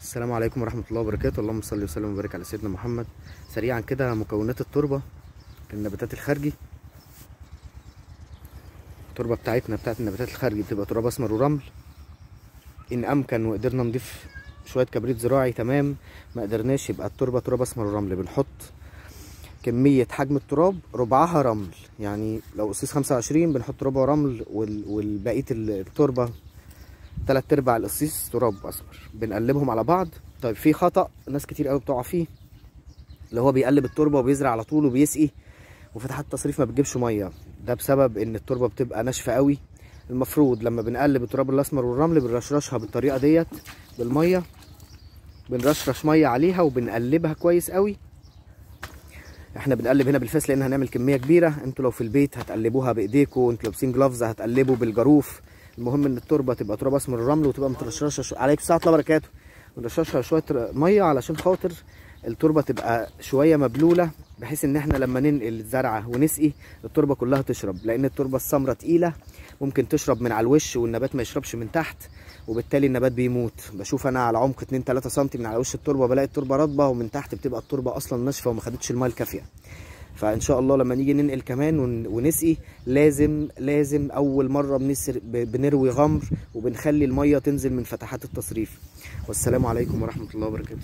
السلام عليكم ورحمة الله وبركاته. اللهم صل وسلم وبارك على سيدنا محمد. سريعا كده مكونات التربة للنباتات الخارجي. التربة بتاعتنا بتاعت النباتات الخارجي بتبقى تراب اسمر ورمل. ان امكن وقدرنا نضيف شوية كبريت زراعي تمام، ما قدرناش يبقى التربة تراب اسمر ورمل. بنحط كمية حجم التراب ربعها رمل، يعني لو قصيص 25 بنحط ربع رمل والبقية التربة 3/4 القصيص تراب اسمر. بنقلبهم على بعض. طيب في خطأ ناس كتير قوي بتقع فيه، اللي هو بيقلب التربه وبيزرع على طول وبيسقي وفتحات التصريف ما بتجيبش ميه. ده بسبب ان التربه بتبقى ناشفه قوي. المفروض لما بنقلب التراب الاسمر والرمل بنرشرشها بالطريقه ديت بالميه، بنرشرش ميه عليها وبنقلبها كويس قوي. احنا بنقلب هنا بالفاس لان هنعمل كميه كبيره. انتوا لو في البيت هتقلبوها بايديكم، انتوا لابسين جلافز هتقلبوا بالجاروف. المهم ان التربه تبقى تراب اسمر الرمل وتبقى مترشرشه عليكم الساعه الله وبركاته. ونرشرشها شويه ميه علشان خاطر التربه تبقى شويه مبلوله، بحيث ان احنا لما ننقل الزرعه ونسقي التربه كلها تشرب، لان التربه السمراء تقيله ممكن تشرب من على الوش والنبات ما يشربش من تحت، وبالتالي النبات بيموت. بشوف انا على عمق 2-3 سم من على وش التربه بلاقي التربه رطبه، ومن تحت بتبقى التربه اصلا ناشفه وما خدتش الميه الكافيه. فان شاء الله لما نيجي ننقل كمان ونسقي لازم اول مره بنروي غمر وبنخلي الميه تنزل من فتحات التصريف. والسلام عليكم ورحمه الله وبركاته.